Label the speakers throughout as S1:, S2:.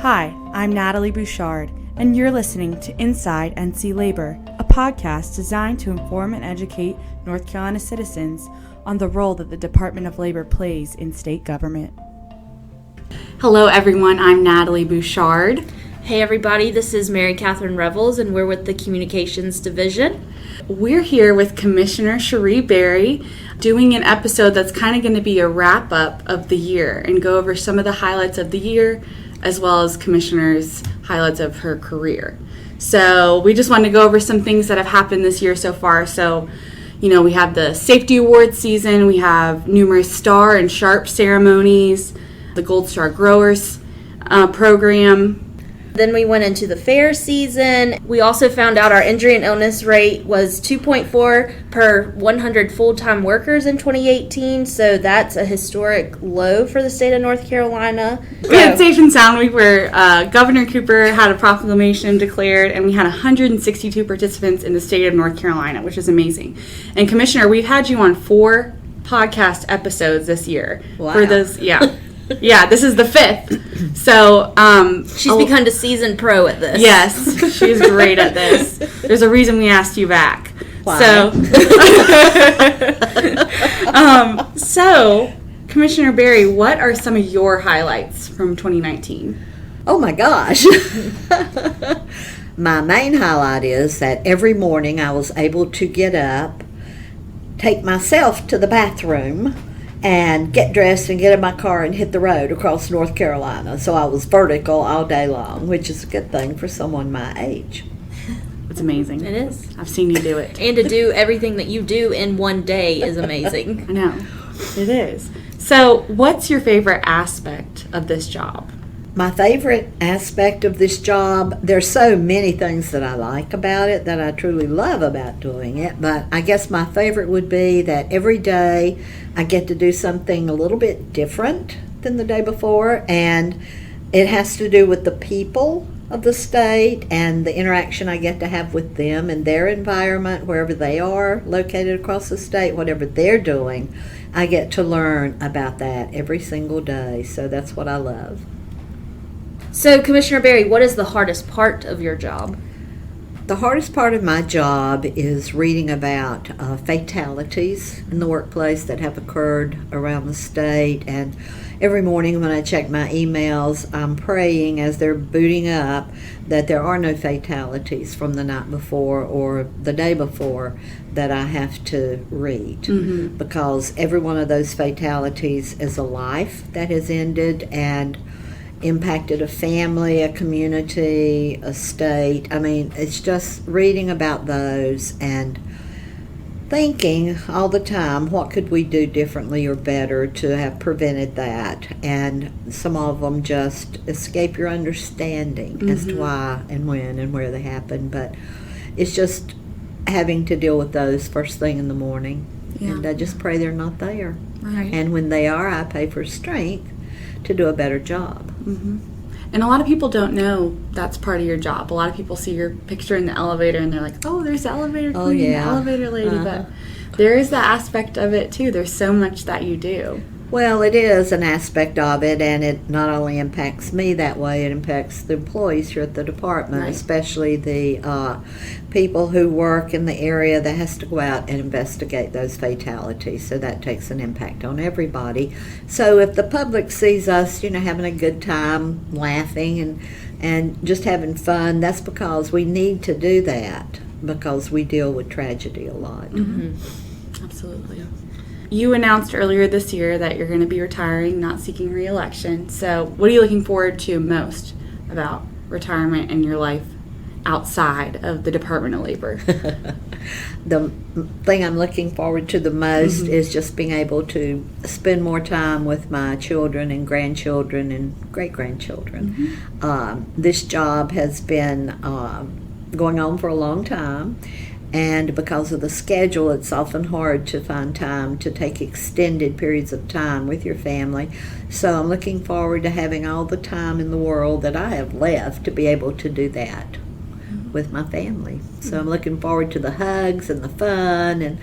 S1: Hi, I'm Natalie Bouchard, and you're listening to Inside NC Labor, a podcast designed to inform and educate North Carolina citizens on the role that the Department of Labor plays in state government. Hello, everyone. I'm Natalie Bouchard.
S2: Hey, everybody. This is Mary Catherine Revels, and we're with the Communications Division.
S1: We're here with Commissioner Cherie Berry doing an episode that's kind of going to be a wrap-up of the year and go over some of the highlights of the year as well as Commissioner's highlights of her career. So we just wanted to go over some things that have happened this year so far. So, we have the Safety Awards season, we have numerous Star and Sharp ceremonies, the Gold Star Growers program.
S2: Then we went into the fair season. We also found out our injury and illness rate was 2.4 per 100 full-time workers in 2018, so that's a historic low for the state of North Carolina.
S1: We had Safe and Sound Week where Governor Cooper had a proclamation declared, and we had 162 participants in the state of North Carolina, which is amazing. And Commissioner, we've had you on 4 podcast episodes this year.
S3: Wow.
S1: For those, yeah. Yeah, this is the 5th. So,
S2: she's become a seasoned pro at this.
S1: Yes, she's great at this. There's a reason we asked you back.
S3: Why?
S1: So, Commissioner Berry, what are some of your highlights from 2019?
S3: Oh my gosh. My main highlight is that every morning I was able to get up, take myself to the bathroom, and get dressed and get in my car and hit the road across North Carolina. So I was vertical all day long, which is a good thing for someone my age.
S1: It's amazing.
S2: It is.
S1: I've seen you do it.
S2: And to do everything that you do in one day is amazing.
S1: I know. It is. So what's your favorite aspect of this job?
S3: My favorite aspect of this job, there's so many things that I like about it, that I truly love about doing it, but I guess my favorite would be that every day I get to do something a little bit different than the day before, and it has to do with the people of the state and the interaction I get to have with them and their environment, wherever they are located across the state, whatever they're doing. I get to learn about that every single day, so that's what I love.
S2: So, Commissioner Berry, what is the hardest part of your job?
S3: The hardest part of my job is reading about fatalities in the workplace that have occurred around the state. And every morning when I check my emails, I'm praying as they're booting up that there are no fatalities from the night before or the day before that I have to read. Mm-hmm. Because every one of those fatalities is a life that has ended and impacted a family, a community, a state. I mean, it's just reading about those and thinking all the time, what could we do differently or better to have prevented that? And some of them just escape your understanding as to why and when and where they happen. But it's just having to deal with those first thing in the morning. Yeah. And I just pray they're not there.
S1: Right.
S3: And when they are, I pray for strength to do a better job.
S1: Mm-hmm. And a lot of people don't know that's part of your job. A lot of people see your picture in the elevator and they're like, oh, there's the elevator queen, the elevator lady. But there is that aspect of it too. There's so much that you do.
S3: Well, it is an aspect of it, and it not only impacts me that way, it impacts the employees here at the department, right. Especially the people who work in the area that has to go out and investigate those fatalities. So that takes an impact on everybody. So if the public sees us, having a good time, laughing and just having fun, that's because we need to do that, because we deal with tragedy a lot.
S1: Mm-hmm. Absolutely. You announced earlier this year that you're going to be retiring, not seeking re-election. So what are you looking forward to most about retirement and your life outside of the Department of Labor?
S3: The thing I'm looking forward to the most is just being able to spend more time with my children and grandchildren and great-grandchildren. This job has been going on for a long time. And because of the schedule, it's often hard to find time to take extended periods of time with your family. So I'm looking forward to having all the time in the world that I have left to be able to do that. with my family. So I'm looking forward to the hugs and the fun and,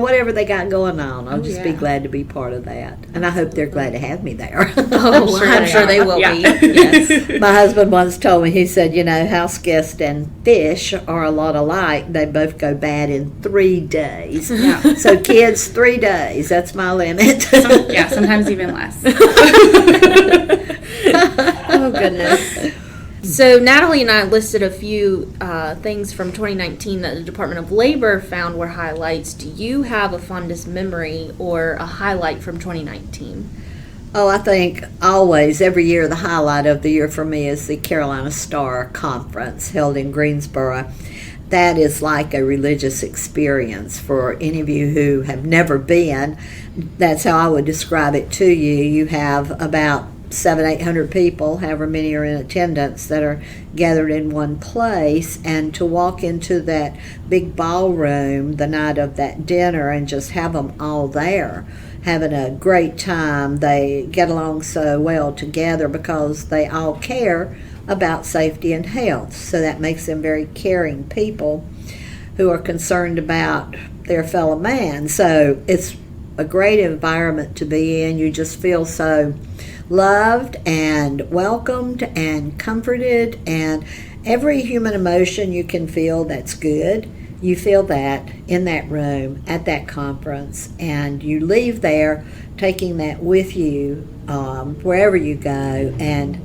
S3: whatever they got going on. I'll just be glad to be part of that. And I hope they're glad to have me there.
S2: I'm sure they will be. Yes.
S3: My husband once told me, he said, house guests and fish are a lot alike. They both go bad in 3 days.
S1: Yeah.
S3: So kids, 3 days. That's my limit.
S1: Sometimes even less.
S2: Oh, goodness. So Natalie and I listed a few things from 2019 that the Department of Labor found were highlights. Do you have a fondest memory or a highlight from 2019?
S3: Oh, I think always, every year, the highlight of the year for me is the Carolina Star Conference held in Greensboro. That is like a religious experience for any of you who have never been. That's how I would describe it to you. You have about 700-800 people, however many are in attendance, that are gathered in one place, and to walk into that big ballroom the night of that dinner and just have them all there having a great time. They get along so well together because they all care about safety and health, so that makes them very caring people who are concerned about their fellow man. So it's a great environment to be in. You just feel so loved and welcomed and comforted, and every human emotion you can feel that's good, you feel that in that room at that conference, and you leave there taking that with you wherever you go. And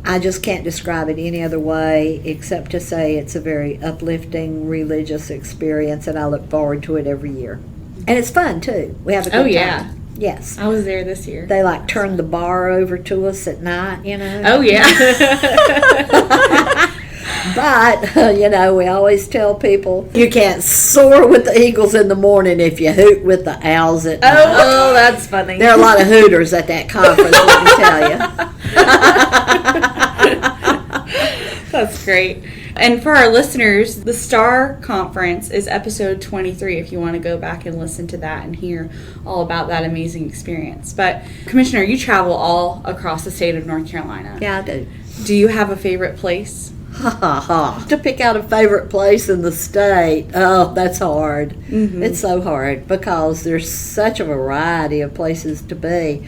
S3: I just can't describe it any other way except to say it's a very uplifting religious experience, and I look forward to it every year. And it's fun too. We have a good time. Yes.
S1: I was there this year.
S3: They turned the bar over to us at night,
S1: Oh, yeah.
S3: But, we always tell people you can't soar with the eagles in the morning if you hoot with the owls at night.
S2: Oh, that's funny.
S3: There are a lot of hooters at that conference, let me tell you.
S1: That's great. And for our listeners, the STAR Conference is episode 23 if you want to go back and listen to that and hear all about that amazing experience. But, Commissioner, you travel all across the state of North Carolina.
S3: Yeah, I do.
S1: Do you have a favorite place?
S3: To pick out a favorite place in the state, oh, that's hard. Mm-hmm. It's so hard because there's such a variety of places to be.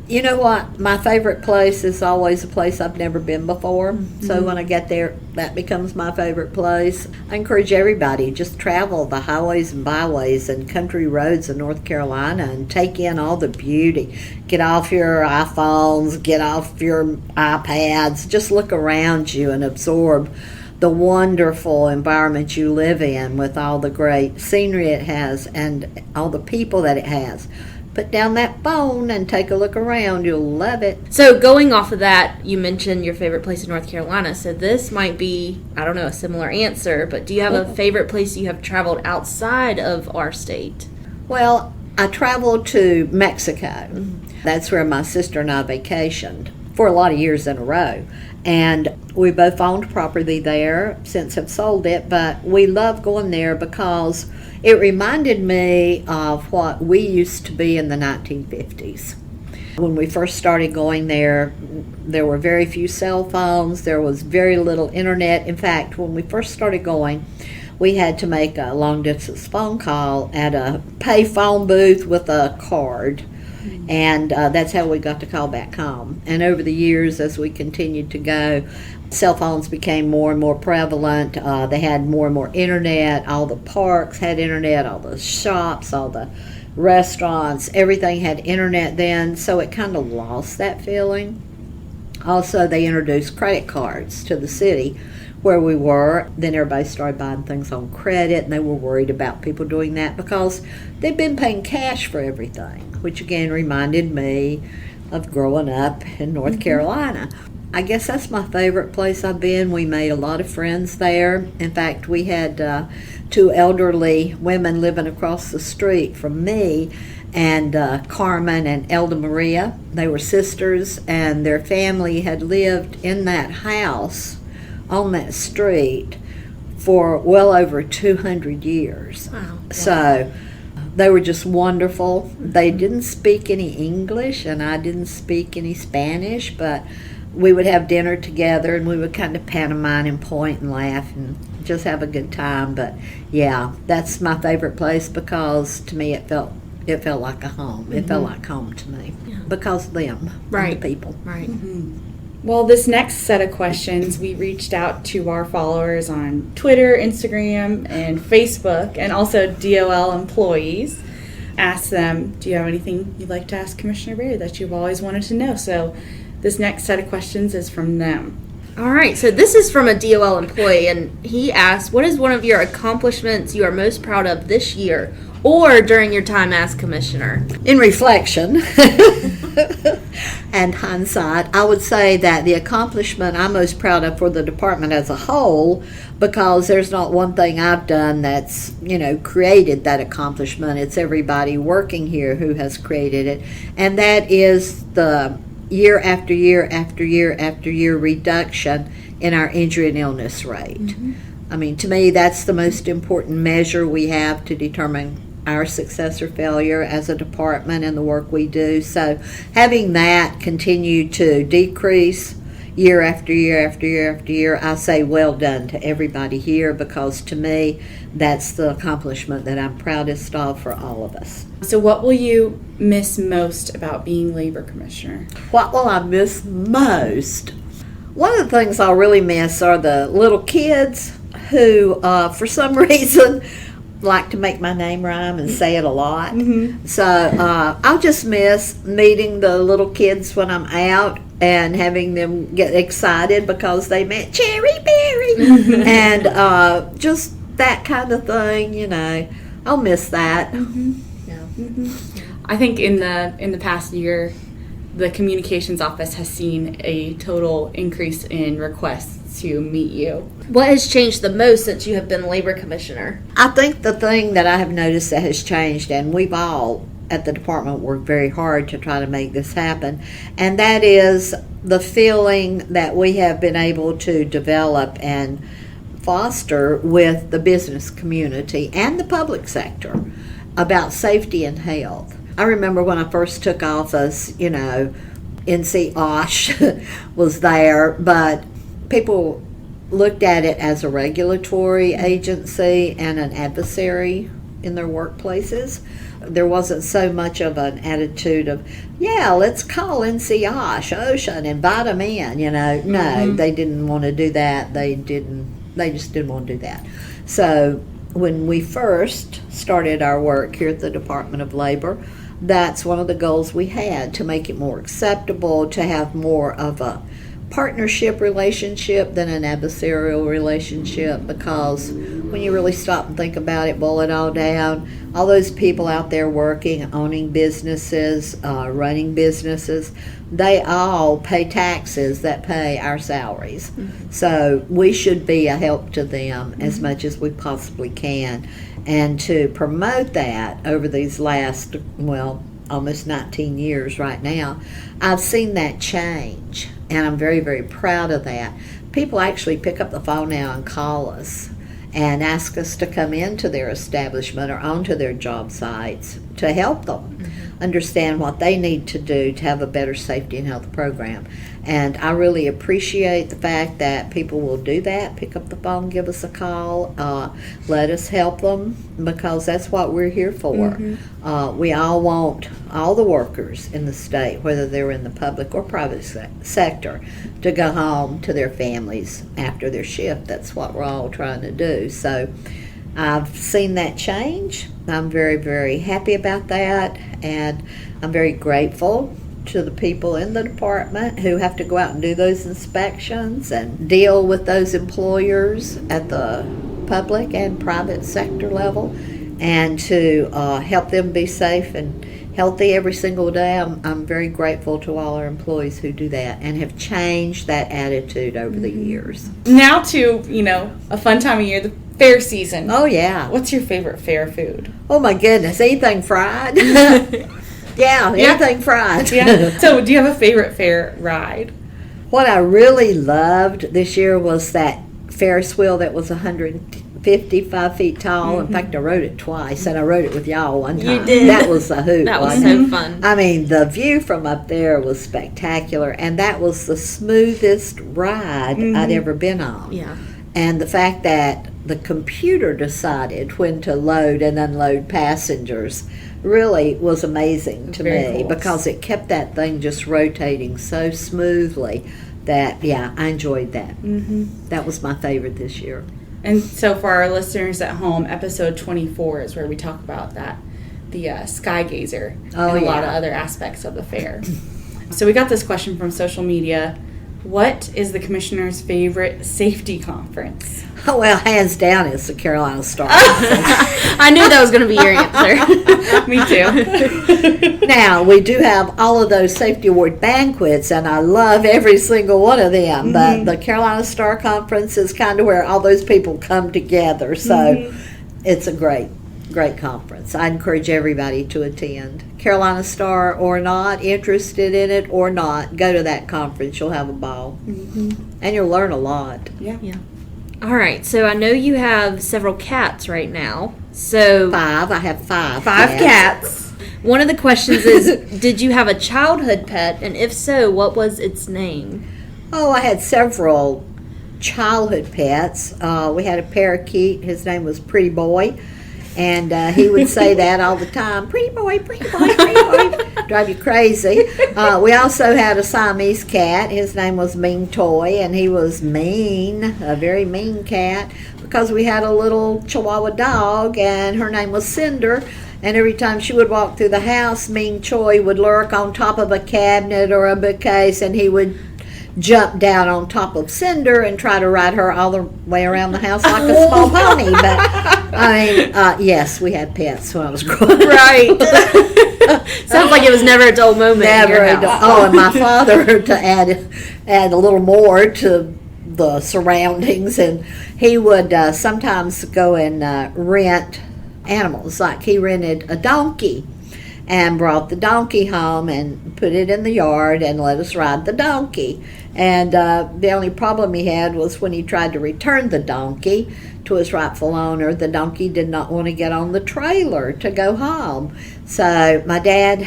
S3: You know what? My favorite place is always a place I've never been before. Mm-hmm. So when I get there, that becomes my favorite place. I encourage everybody, just travel the highways and byways and country roads of North Carolina and take in all the beauty. Get off your iPhones, get off your iPads, just look around you and absorb the wonderful environment you live in with all the great scenery it has and all the people that it has. Put down that phone and take a look around. You'll love it.
S2: So going off of that, you mentioned your favorite place in North Carolina. So this might be, I don't know, a similar answer, but do you have a favorite place you have traveled outside of our state?
S3: Well, I traveled to Mexico. That's where my sister and I vacationed for a lot of years in a row. And we both owned property there, since have sold it, but we love going there because it reminded me of what we used to be in the 1950s. When we first started going there, there were very few cell phones, there was very little internet. In fact, when we first started going, we had to make a long-distance phone call at a pay phone booth with a card. And that's how we got to call back home. And over the years, as we continued to go, cell phones became more and more prevalent. They had more and more internet. All the parks had internet, all the shops, all the restaurants, everything had internet then, so it kind of lost that feeling. Also, they introduced credit cards to the city where we were. Then everybody started buying things on credit, and they were worried about people doing that because they'd been paying cash for everything, which again reminded me of growing up in North Carolina. I guess that's my favorite place I've been. We made a lot of friends there. In fact, we had 2 elderly women living across the street from me, and Carmen and Elda Maria. They were sisters, and their family had lived in that house on that street for well over 200 years.
S2: Wow.
S3: So they were just wonderful. They didn't speak any English, and I didn't speak any Spanish, but we would have dinner together, and we would kind of pantomime and point and laugh and just have a good time. But yeah, that's my favorite place because to me it felt like a home. It felt like home to me because of them,
S2: Right.
S3: and the people.
S2: Right.
S1: Well, this next set of questions, we reached out to our followers on Twitter, Instagram, and Facebook, and also DOL employees. Asked them, do you have anything you'd like to ask Commissioner Berry that you've always wanted to know? So this next set of questions is from them.
S2: All right, so this is from a DOL employee, and he asked, what is one of your accomplishments you are most proud of this year or during your time as commissioner?
S3: In reflection and hindsight, I would say that the accomplishment I'm most proud of for the department as a whole, because there's not one thing I've done that's, created that accomplishment. It's everybody working here who has created it. And that is the year after year after year after year reduction in our injury and illness rate. I mean, to me, that's the most important measure we have to determine our success or failure as a department and the work we do. So having that continue to decrease year after year after year after year, I say well done to everybody here, because to me, that's the accomplishment that I'm proudest of for all of us.
S1: So what will you miss most about being Labor Commissioner?
S3: What will I miss most? One of the things I'll really miss are the little kids who, for some reason, like to make my name rhyme and say it a lot. So I'll just miss meeting the little kids when I'm out and having them get excited because they met Cherie Berry and just that kind of thing. I'll miss that.
S1: I think in the past year, the communications office has seen a total increase in requests to meet you.
S2: What has changed the most since you have been Labor Commissioner?
S3: I think the thing that I have noticed that has changed, and we've all at the department worked very hard to try to make this happen, and that is the feeling that we have been able to develop and foster with the business community and the public sector about safety and health. I remember when I first took office, NCDOL was there, but people looked at it as a regulatory agency and an adversary in their workplaces. There wasn't so much of an attitude of, let's call OSHA and invite them in, No, they didn't want to do that. They just didn't want to do that. So when we first started our work here at the Department of Labor, that's one of the goals we had, to make it more acceptable, to have more of a partnership relationship than an adversarial relationship, because when you really stop and think about it, boil it all down, all those people out there working, owning businesses, running businesses, they all pay taxes that pay our salaries. So we should be a help to them as much as we possibly can. And to promote that over these last, almost 19 years right now, I've seen that change. And I'm very, very proud of that. People actually pick up the phone now and call us and ask us to come into their establishment or onto their job sites to help them understand what they need to do to have a better safety and health program. And I really appreciate the fact that people will do that, pick up the phone, give us a call, let us help them, because that's what we're here for. We all want all the workers in the state, whether they're in the public or private sector, to go home to their families after their shift. That's what we're all trying to do. So I've seen that change. I'm very, very happy about that, and I'm very grateful to the people in the department who have to go out and do those inspections and deal with those employers at the public and private sector level, and to help them be safe and healthy every single day. I'm very grateful to all our employees who do that and have changed that attitude over the years.
S1: Now to, a fun time of year, the fair season.
S3: Oh, yeah.
S1: What's your favorite fair food?
S3: Oh, my goodness. Anything fried? Anything fried.
S1: Yeah. So do you have a favorite fair ride?
S3: What I really loved this year was that Ferris wheel that was 110 55 feet tall. In fact, I rode it twice, and I rode it with y'all one time.
S2: You did.
S3: That was a hoot.
S2: That was
S3: wasn't
S2: so fun.
S3: I mean, the view from up there was spectacular, and that was the smoothest ride I'd ever been on.
S2: Yeah.
S3: And the fact that the computer decided when to load and unload passengers really was amazing to
S1: Very
S3: me,
S1: cool.
S3: because it kept that thing just rotating so smoothly that, yeah, I enjoyed that. That was my favorite this year.
S1: And so for our listeners at home, episode 24 is where we talk about that, the sky gazer,
S3: Oh,
S1: and a lot of
S3: yeah.
S1: other aspects of the fair. So we got this question from social media. What is the commissioner's favorite safety conference?
S3: Oh, well, hands down, it's the Carolina Star.
S2: I knew that was going to be your answer.
S1: Me too.
S3: Now, we do have all of those safety award banquets, and I love every single one of them, but the Carolina Star Conference is kind of where all those people come together, so it's a great conference. I encourage everybody to attend. Carolina Star or not, interested in it or not, go to that conference. You'll have a ball. And you'll learn a lot.
S1: Yeah.
S2: All right, so I know you have several cats right now. So
S3: I have five.
S1: Five cats.
S2: one of the questions is, did you have a childhood pet? And if so, what was its name?
S3: Oh, I had several childhood pets. We had a parakeet. His name was Pretty Boy. And he would say that all the time, pretty boy, pretty boy, pretty boy, drive you crazy. We also had a Siamese cat. His name was Mean Toy, and he was mean, a very mean cat, because we had a little Chihuahua dog, and her name was Cinder. And every time she would walk through the house, Mean Choi would lurk on top of a cabinet or a bookcase, and he would jump down on top of Cinder and try to ride her all the way around the house like a small pony. But I mean, yes, we had pets when I was growing up.
S2: Right. Sounds like it was never a dull moment in your house.
S3: Oh, and my father, to add a little more to the surroundings, and he would sometimes go and rent animals. Like he rented a donkey and brought the donkey home and put it in the yard and let us ride the donkey. And the only problem he had was when he tried to return the donkey to its rightful owner, the donkey did not want to get on the trailer to go home. So my dad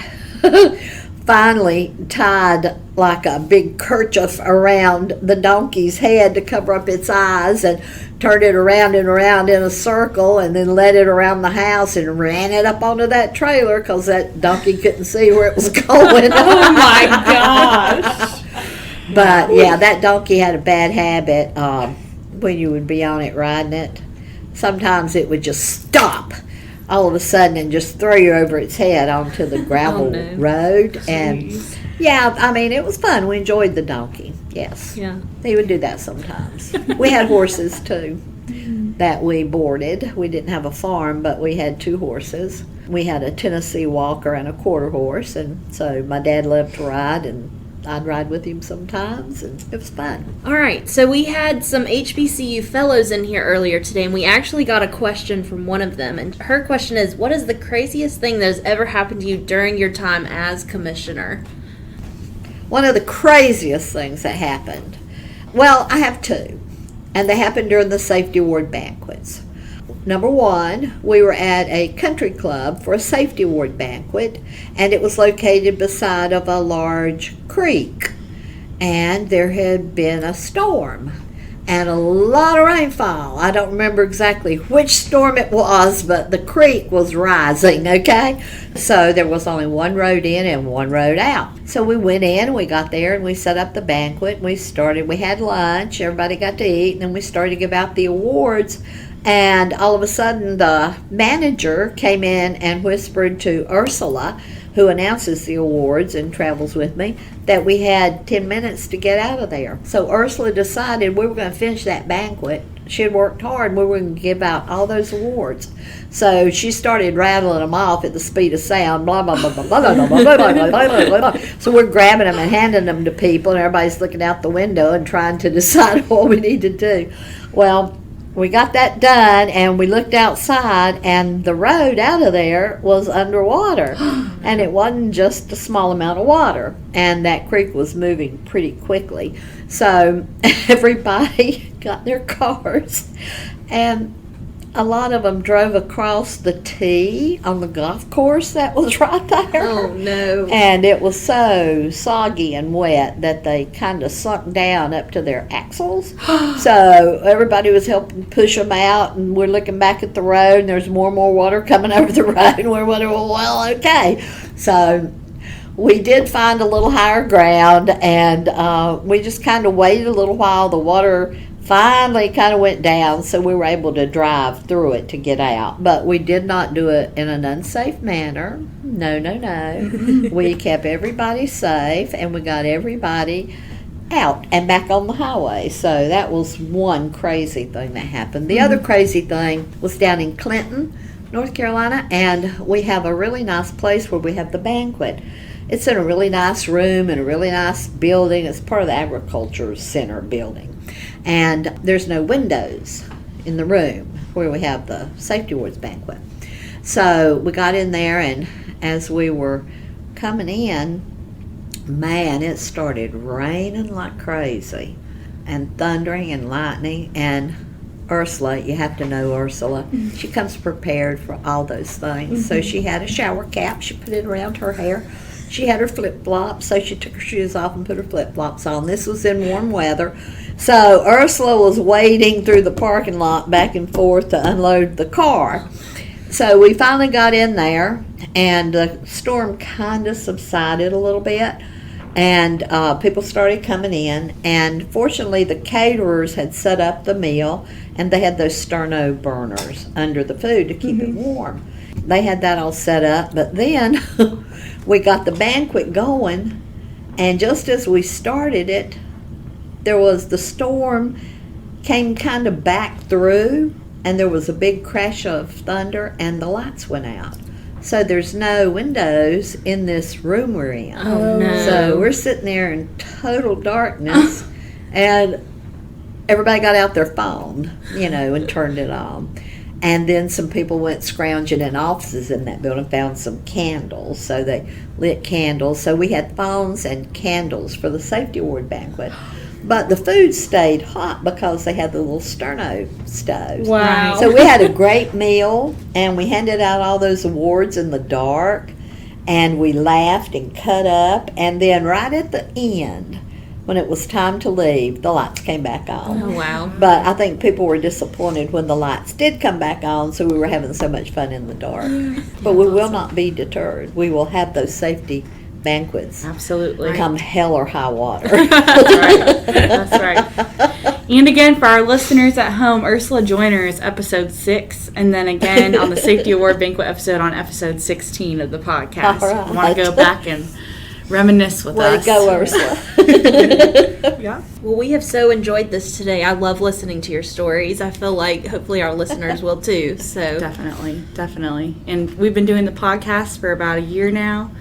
S3: finally tied like a big kerchief around the donkey's head to cover up its eyes, and turned it around and around in a circle, and then led it around the house and ran it up onto that trailer because that donkey couldn't see where it was going.
S1: Oh my gosh.
S3: But yeah, that donkey had a bad habit when you would be on it riding it. Sometimes it would just stop all of a sudden and just throw you over its head onto the gravel road. And yeah, I mean, it was fun. We enjoyed the donkey. Yes.
S2: Yeah.
S3: He would do that sometimes. We had horses too that we boarded. We didn't have a farm, but we had 2 horses. We had a Tennessee Walker and a quarter horse, and so my dad loved to ride, and I'd ride with him sometimes, and it was fun.
S2: All right, so we had some HBCU fellows in here earlier today, and we actually got a question from one of them. And her question is, what is the craziest thing that has ever happened to you during your time as commissioner?
S3: One of the craziest things that happened, well, I have 2, and they happened during the safety award banquets. Number 1, we were at a country club for a safety award banquet, and it was located beside of a large creek, and there had been a storm and a lot of rainfall. I don't remember exactly which storm it was, but the creek was rising, okay? So there was only one road in and one road out. So we went in, we got there, and we set up the banquet. We had lunch, everybody got to eat, and then we started to give out the awards. And all of a sudden, the manager came in and whispered to Ursula, who announces the awards and travels with me, that we had 10 minutes to get out of there. So Ursula decided we were going to finish that banquet. She had worked hard, and we were going to give out all those awards. So she started rattling them off at the speed of sound, blah, blah, blah, blah, blah, blah, blah, blah, blah, blah, blah. So we're grabbing them and handing them to people, and everybody's looking out the window and trying to decide what we need to do. Well, we got that done, and we looked outside, and the road out of there was underwater. And it wasn't just a small amount of water, and that creek was moving pretty quickly. So everybody got in their cars and a lot of them drove across the tee on the golf course that was right there.
S2: Oh, no.
S3: And it was so soggy and wet that they kind of sunk down up to their axles. So everybody was helping push them out, and we're looking back at the road, and there's more and more water coming over the road, and we're wondering, well, okay. So we did find a little higher ground, and we just kind of waited a little while. The water finally kind of went down, so we were able to drive through it to get out. But we did not do it in an unsafe manner. No. We kept everybody safe, and we got everybody out and back on the highway. So that was one crazy thing that happened. The other crazy thing was down in Clinton, North Carolina, and we have a really nice place where we have the banquet. It's in a really nice room in a really nice building. It's part of the Agriculture Center building. And there's no windows in the room where we have the Safety Awards banquet. So we got in there, and as we were coming in, man, it started raining like crazy and thundering and lightning. And Ursula, you have to know Ursula, she comes prepared for all those things. So she had a shower cap. She put it around her hair. She had her flip-flops, so she took her shoes off and put her flip-flops on. This was in warm weather. So Ursula was wading through the parking lot back and forth to unload the car. So we finally got in there, and the storm kind of subsided a little bit, and people started coming in. And fortunately, the caterers had set up the meal, and they had those sterno burners under the food to keep it warm. They had that all set up, but then we got the banquet going, and just as we started it, the storm came kind of back through, and there was a big crash of thunder, and the lights went out. So there's no windows in this room we're in.
S2: Oh, no.
S3: So we're sitting there in total darkness, and everybody got out their phone, and turned it on. And then some people went scrounging in offices in that building, found some candles. So they lit candles. So we had phones and candles for the Safety Award banquet. But the food stayed hot because they had the little sterno stoves.
S2: Wow.
S3: So we had a great meal, and we handed out all those awards in the dark, and we laughed and cut up. And then right at the end, when it was time to leave, the lights came back on.
S2: Oh, wow.
S3: But I think people were disappointed when the lights did come back on, so we were having so much fun in the dark. But we will not be deterred. We will have those safety banquets.
S1: Absolutely.
S3: Come hell or high water.
S1: That's right. That's right. And again, for our listeners at home, Ursula Joyner's episode 6, and then again on the Safety Award Banquet episode on episode 16 of the podcast.
S3: All right.
S1: I want to go back and reminisce with
S3: Way
S1: us.
S3: to go, Ursula.
S1: Yeah.
S2: Well, we have so enjoyed this today. I love listening to your stories. I feel like hopefully our listeners will too. So
S1: Definitely. And we've been doing the podcast for about a year now.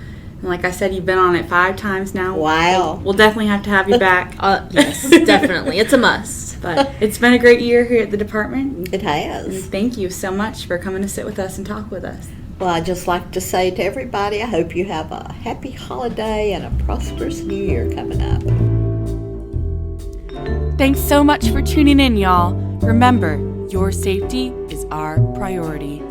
S1: And like I said, you've been on it 5 times now.
S3: Wow.
S1: We'll definitely have to have you back.
S2: yes, definitely. It's a must.
S1: But it's been a great year here at the department.
S3: It
S1: And
S3: has.
S1: thank you so much for coming to sit with us and talk with us.
S3: Well, I'd just like to say to everybody, I hope you have a happy holiday and a prosperous new year coming up.
S1: Thanks so much for tuning in, y'all. Remember, your safety is our priority.